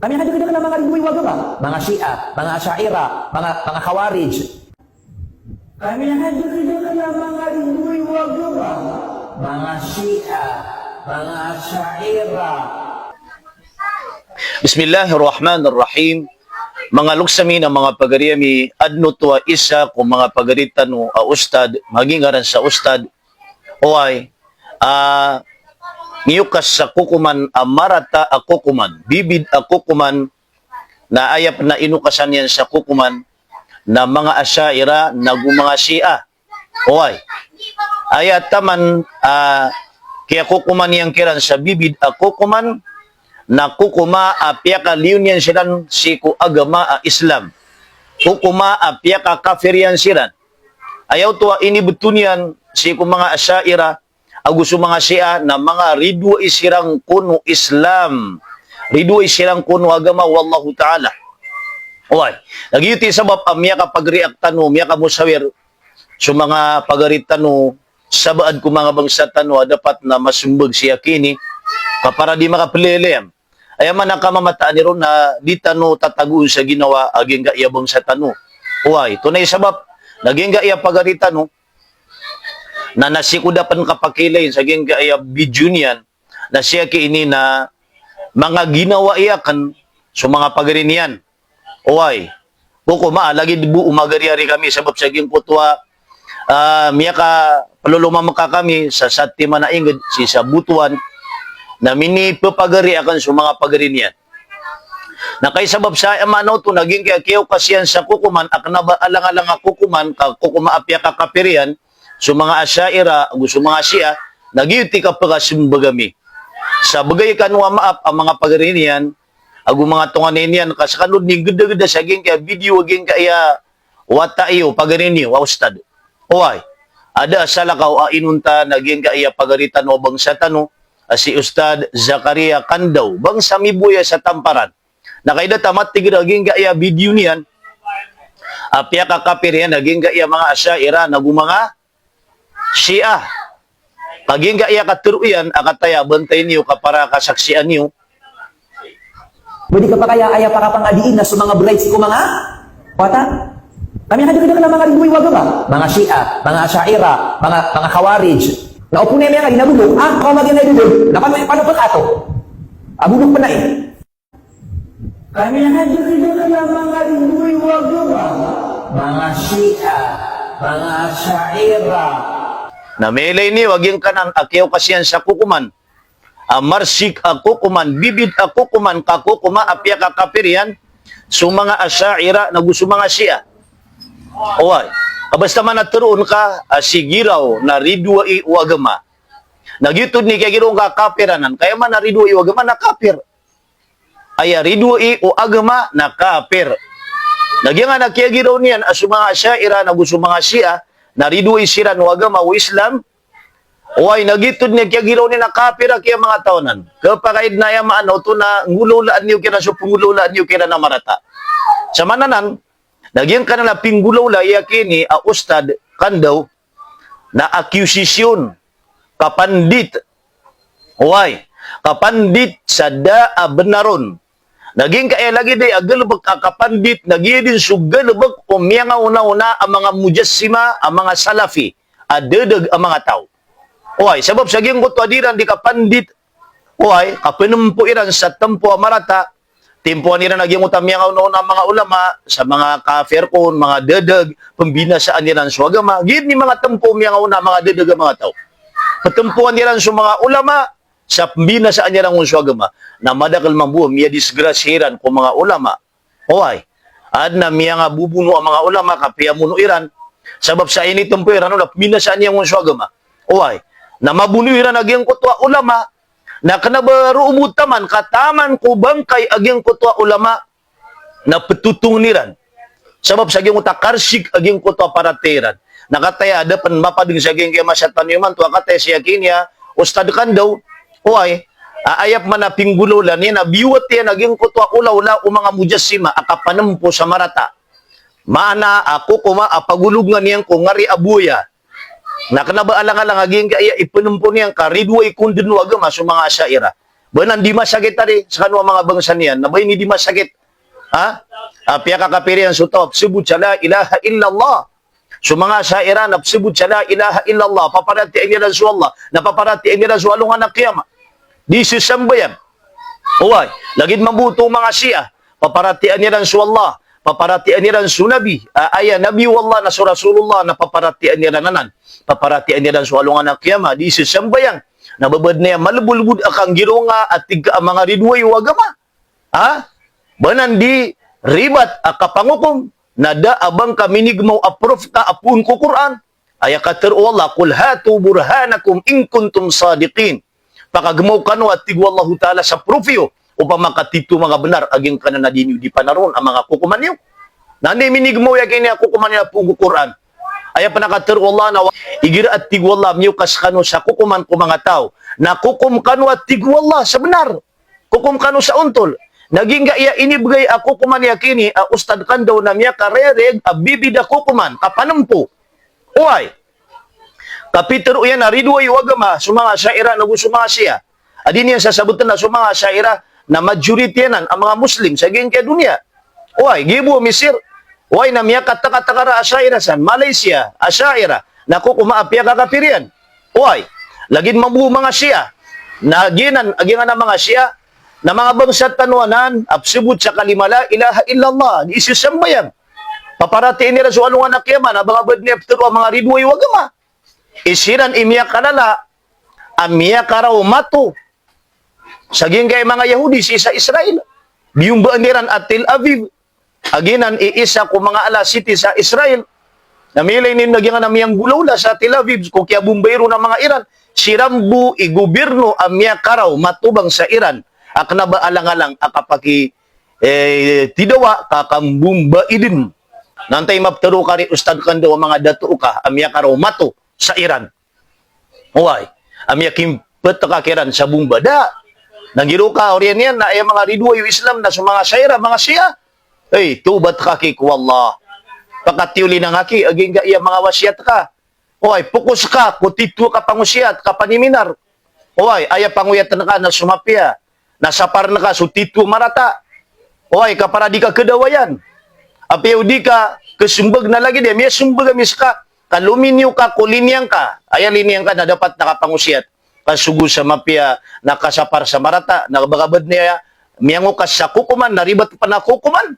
Kami hadir ng mga ribuy agama, mga Shia, mga Asyaira, mga Khawarij. Kami hadir ng mga ribuy agama, mga Shia, mga Asyaira. Bismillahirrahmanirrahim. Mga luksami na mga pagariyami, adno tuwa isa kung mga pagaritan no ustad, magingaran sa ustad, oay, ngiyukas sa kukuman, marata a kukuman, bibid a kukuman, na ayap na inukasan yan sa kukuman, na mga asyaira, mga Shia, oay, ayat taman, kaya kukuman yang kiran sa bibid a kukuman, na kukuma apyaka liunian siran si ku agama Islam. Kukuma apyaka kafirian siran. Ayaw tuwa ini betunian si ku mga asyaira, aguso mga Shia na mga ridwa isirang kuno Islam. Ridwa isirang kuno agama wallahu ta'ala. Oy, nagyuti sabab amya ka pagreaktan mo, amya ka musawir so mga pagaritan mo, sabaad ko mga bangsa tanwa dapat na masumbag siya kini para di makapililem. Ay man nakamamataan ni ron na di tano tatagun sa ginawa aging gaiyabang sa tano. Uway, tunay sabab, naging gaiya pagarita no, na nasikudapan kapakilayin sa aging gaiya video niyan, na siya kiini na mga ginawa iyakan sa mga pagarinian. Uway, kukuma, lagi bu umagariari kami sabab sa aging putwa, miya ka palulumamaka kami sa sati manaingid, si sabutuan, na minipapagari akan sa mga pagari niyan. Na kay sabab sa amanaw to naging kayaw kasiyan sa kukuman aknaba alang-alang kukuman kukuma apya ka kapirian sa mga asyaira gusto mga Shia nagyuti ka pagasimbagami. Sa bagay kanwa maap ang mga pagari niyan agu mga tunganin niyan kasakanod ni geda-geda sa ging kaya video ging kaya wata iyo pagari niyo ustad. Oy, ada salakaw inunta naging kaya pagaritan o bangsa tano si Ustad Zakaria Kandaw bang sa mibuya sa Tamparan na kayda tamat tigaging gaya video niyan apya kakapir yan naging gaya mga asyaira nagu mga Shia kaging gaya katuruyan akataya bantay niyo kapara kasaksian niyo Pwede ka pa kaya aya para pangadiin na sa mga brides ko mga wata? Kami hadir ng mga ribuy agama, mga Shia, mga Asyaira, mga Khawarij. Naupo na yung mga ginabulog, kung maging naibulog, paano pa kato? Abulog pa na eh. Kami hadir ng mga ribuy agama, mga Shia, mga Asyaira. Na melay ni waging kanan akyaw kasiyan sa kukuman. Marsik kukuman, bibid kukuman, kakukuma apya kakapirian so mga asyaira na gusto mga Shia. Oy, basta man naturoon ka sigiraw na ridwa iwagama. Nagyutod ni kagirong ka kapiranan, kaya man na ridwa iwagama na kapir. Ay ridwa iwagama na kapir. Nagyang nga nakyagiraw niyan as mga asyaira na gusto mga Shia na ridwa isiran wagama o Islam. Oy, nagyutod ni kagiraw ni na kapira kaya mga taonan. Kapakaid na yung maano to na ngulolaan niyo kira so pungulolaan niyo kira na marata. Sa mananan, nagyang ka na pinggulaw la yakini a Ustad Kandaw na akusisyon kapandit. Huway, kapandit sa daa benaron. Naging kaya lagi day agalubag kapandit, naging din sugalubag umya nga una-una ang mga mujassima, ang mga salafi, adedeg ang mga tao. Huway, sabab sa giyang kutwadiran di kapandit, huway, kapanumpuiran sa tempo marata, timpuan nila naging utamya nga una mga ulama sa mga kafir kon, mga dedeg, pembinasaan nila sa agama. Gid ni mga tempo nga una mga dedeg ang mga tao. Patempuan nila sa mga ulama sa pembinasaan nila sa agama na madakal mambuo miya disgrasyaran ko mga ulama. Oy, ad na miya nga bubuno ang mga ulama kapya muno iran sabab sa ini tempo iran na pembinasaan niya sa agama. Oy, na mabuno iran naging kutwa ulama na kanabaru umutaman kataman ko bangkay aging kutwa ulama na petutong niran. Sabab sa aging utakarsik aging kutwa parateran. Nakataya dapan mapading sa aging kaya masyatan yuman tuwa kataya siya kinya Ustad Kandaw huway ayap man na pinggulolan niya na biwat yan aging kutwa ulaw-ula o mga mujassima akapanampo sa marata. Maana ako kuma apagulungan niyan ko ngari abuya na kanabaalang-alang aging kaya ipanumpo niyang karidwa ikundin agama sa mga asyaira. Banan di masakit tadi sa kanwa mga bangsa niyan, na ba ini di masakit? Ha? Pia kakapirian sutop, sebut sa la ilaha illallah. So mga syaira na sebut sa la ilaha illallah, paparati ini Rasulullah, na paparati ini Rasulullah na kiyama. Di sisambayan. Uway, lagid mabuto mga siya, paparati ini Rasulullah, paparati ini Nabi, aya Nabi wallah na Rasulullah na paparati ini nanan. Paparati ini Rasulullah na kiyama, di sisambayan. Nababad niya malubulbud akang gironga at tiga mga ridway wagama. Ha? Banan di ribat akapangukom na da abang kaminig mo approve ka apun ko Quran. Aya kater Allah kul hatu burhanakum in kuntum sadiqin. Pakagmaw kano at tigwallahu ta'ala sa profyo upang makatitu mga benar aging kanan na dinyo di panaron ang mga kukuman niyo. Nandi minig mo yakin niya kukuman niya apun ko Quran. Aya panakater Allah na igir at tigwallah miyo kas kano sa kukuman ko mga tao. Na kukum kano at tigwallah sa benar. Kukum kano sa untol. Naging ga iya inibigay ako kuman yakini ustad kan daw na miya karereg bibida kukuman kapanampo. Uy. Kapiter uyan na ridway wagama sumanga syaira na gusto mga siya. Adin yan sasabutan na sumanga syaira na majority yan ang mga Muslim sa geng kaya dunia. Uy, gibo Misir. Uy, na miya kata-kata asyaira san Malaysia, asyaira na kukumaapya kakapirian. Uy, lagin mabuo mga siya. Naginan, agingan na mga siya na mga bangsat tanuanan, absibut sa kalimala, ilaha illallah, di isisambayan. Paparatiin nila sa anong anak yaman, abang abad ni Abtero, mga ridway wagama. Isiran imiya kanala, amiya karaw mato. Saging kay mga Yahudi, sa Israel. Biyong baaniran at Tel Aviv. Aginan, iisa ko mga ala city sa Israel. Namilay nin nagyang namiyang gulawla sa Tel Aviv, kung kaya bumbayro ng mga Iran. Sirambu, igubirno, amiya karaw, matubang sa Iran. Akna ba alang-alang akapaki tidawa kakambumba idin. Nantay maptaro kari ustad kando mga dato ka amya karaw mato sa Iran. Uway, amya kimpet kakiran sa bumba da. Nangiro ka oriyan yan na ay mga ridwa yung Islam na sa mga sayra, mga siya. Hey, tubat kaki ko Allah. Pakatiuli ng haki, aging iya mga wasyat ka. Uway, pukus ka, kutitu ka pangusyat, kapaniminar. Uway, aya panguyatan ka na sumapya. Nasapar na ka, sutitu marata. Oy, kapara di ka kedawayan. Apiyaw di ka, kesumbag na lagi dia. Miya sumbag amis ka, kaluminyo ka, kulinyang ka. Ayan linyang ka na dapat nakapangusyat. Kasugo sa mapya, nakasapar sa marata, nakabagabad niya, miyango ka sa kukuman, naribat pa na kukuman.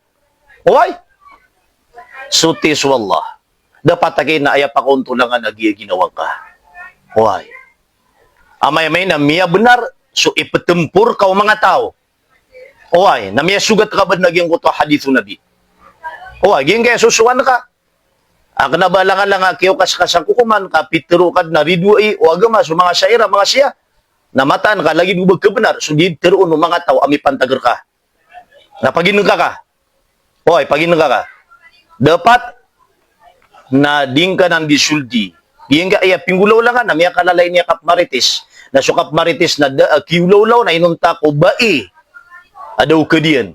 Oy, sutis wallah. Dapat agay na aya pa kauntulangan na ginawa ka. Oy, amay-may na miya benar, so ipetempur kau mga tao. Oy, na miya sugat ka ba nagyang kuto hadithu Nabi? Oy, ging kaya susuan ka. Akna ba lang kiyo kas kukuman, kapitero kad na ridway o agama so mga syaira, mga siya. Namatan ka, lagi nubag ka benar, so di teroon ng mga tao, ami pantagar ka. Napaginag ka. Oy, paginag ka. Dapat na ding ka ng disuldi. Ging ka iya pinggulaw lang na miya kalalay niya kapmaritis. Na sukap maritis na kiulaw-law na inunta ko bai. Adaw ka diyan.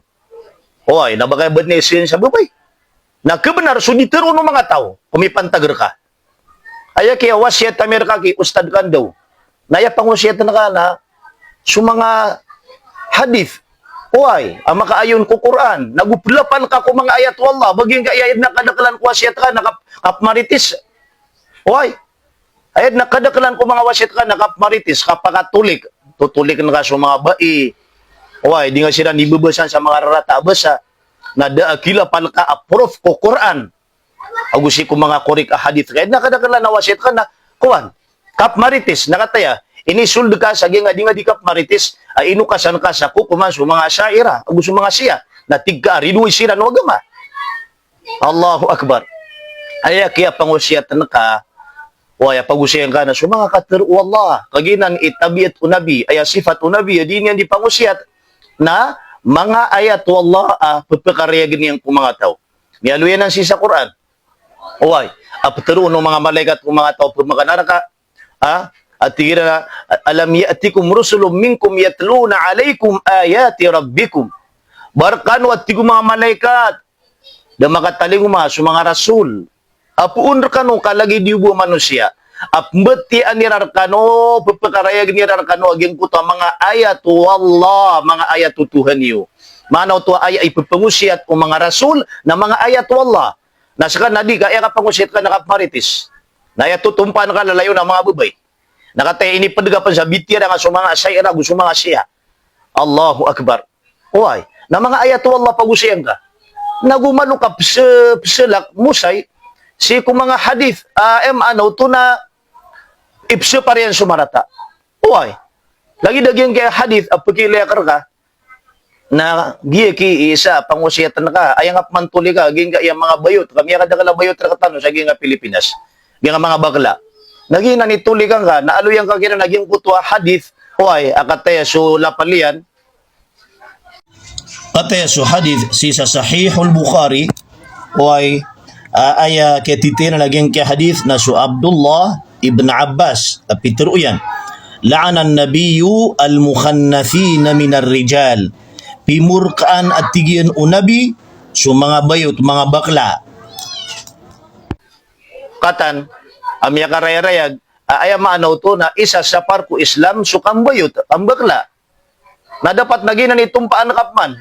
Oy, nabagabad na isin sa babay. Na kebenar, so ditero ng mga tao, kumipantagar ka. Aya kaya wasyat tamir ka ki ustad kan daw. Naya pangusyat na ka na, so mga hadith. Oy, ang makaayon ko Quran. Nagupulapan ka ko mga ayat wallah. Baging ka ayat na kadakalan ko wasyat ka, nakapmaritis. Oy, ayat nakadakalan ko mga wasyat ka, nakapmaritis, kapakatulik. Tutulik na ka sa mga bai. Oy, di nga sila nibubasan sa mga rarata basa. Na daakila palka approve ko Quran. Agusi ko mga korik hadith. Kaya nakadakalan na wasyat ka na, kuwan, kapmaritis, nakataya. Inisulde ka sa nga di kapmaritis, ay inukasan ka sa kukuman sa mga syaira, agusi mga siya, na tigka, ridway sila no agama. Allahu Akbar. Aya kaya pangusyatan ka, waya pagusiyan ka na so mga kater Allah kaginan itabiat unabi aya sifat unabi din yan di pangusyat na mga ayat wallah pagpakaryagan yang mga tao. Mialuyan ang sisa Quran. Uway, apatero ng mga malaikat kung mga tao pagmakanara ka, at tigira na, alam ya'atikum rusulum minkum yatluna alaykum ayati rabbikum. Barkano at tigong mga malaikat, na makataling mga mga rasul. Apuun ka nung kalagi diubo manusia. apmeti anirarkano pepekarayag nirarkano aging kuto mga ayat wallah mga ayat Tuhan niyo. Manaw to ay ipapangusiat o mga rasul na mga ayat wallah. Nasakan nadi kaya ka pangusiat ka nakaparitis. Na ayat tutumpan ka lalayo ng mga babay. Nakatay ini padagapan sa bitira nga sa mga asyaira gusto mga siya. Allahu Akbar. Uy, na mga ayat wallah pagusiyan ka. Nagumano ka pselak musay si kung mga hadith ano to na ipse pa rin sumarata. Uy, lagi dagyang kaya hadith apakilekar ka na giya ki isa pangusiatan ka ayang apmantuli ka gin ka yang mga bayot kami ka dagala bayot ra katano sa ginga Pilipinas ginga mga bakla naging nanituli ka na aluyang ka kina naging kutwa hadith hoy akataya so lapalian kataya so hadith si sa sahihul Bukhari hoy aya ketitina naging ka hadith na so Abdullah ibn Abbas Peter uyan la'ana an-nabiyyu al-mukhannathina min ar-rijal pimurkaan at tigyan unabi so mga bayot, mga bakla. Katan, amya karayarayag, ay maanaw to na isa sa parko Islam so kang bayot, ang bakla. Na dapat naginan itong paan kapman,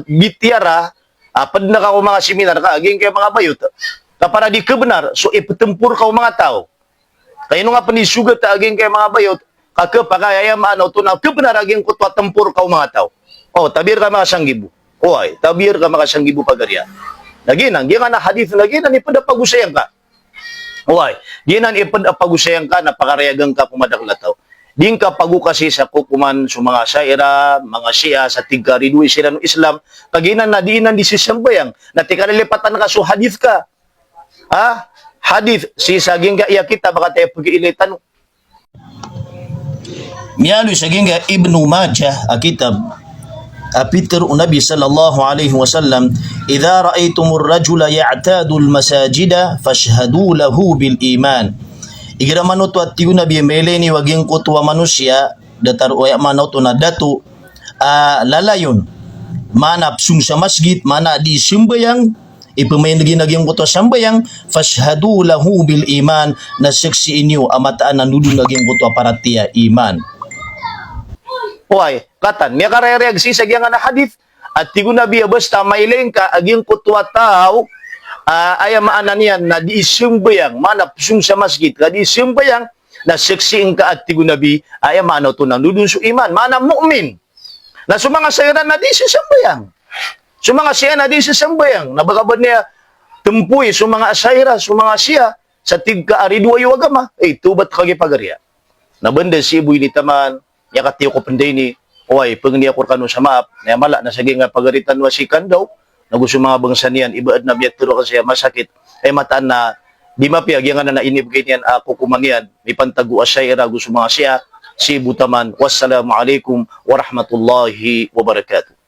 bityara, pad na ka mga seminar ka, aging kay mga bayot. Para di kebenar, so ipatempur ka mga tao. Kaya nga panisugat aging kay mga bayot, kakapakaya maanaw to na kebenar aging kutwa tempur ka mga tao. Oh, tabir ka makasanggibu. Oy, tabir ka makasanggibu pagarya. Naginang, di nga na hadith naginan, ipadapagusayan ka. Oy, di nga ipadapagusayan ka, napakarayagang ka pumadaklat. Di ka pagukasi sa kukuman sa mga saira, mga siya, sa tigkaridui sila ng Islam, kaginan na diinan di sisambayang, na tikalilipatan ka, so hadith ka. Ha? Hadith, si saging ka iya kita, baka tayo pag-iilitan. Miyalo saging ka Ibnu Majah, akitab, Peter Nabi sallallahu alaihi wasallam idza ra'aytumur rajula ya'tadu al-masajida fashhadu lahu bil iman igira manut at tiyo Nabi meleni waging kutwa manusia datar oya manut na datu lalayon manap sung sa masjid mana di simbayang ipamain naging kutwa sambayang fashhadu lahu bil iman na saksi inyo amataan nanudun naging kutwa paratia iman. Hoy, katan, niya karayarayag sisag yang na hadith at tigo Nabi basta mailing ka aging kutwa tao ay maanan yan na di isimbayang manapsung sa masjid ka di isimbayang na seksiing ka at tigo Nabi ay maano to nanudun su iman mana mu'min na sumanga sayran na di sisambayang sumanga siya na di sisambayang nabagabad niya tempuy sumanga asayra sumanga siya sa tigka aridu ayo agama tubat kagi pagarya nabanda si ibu ini taman yakati ko penday ni oy pengni ako kanu sa maap na mala na sige nga pagaritan wasikan daw nagusto mga bangsa niyan ibaad na biyat pero kasi masakit ay mataan na di mapiag yang na inibigay niyan ako kumangyan ni pantagu asayra gusto mga siya si butaman wassalamu alaikum warahmatullahi wabarakatuh.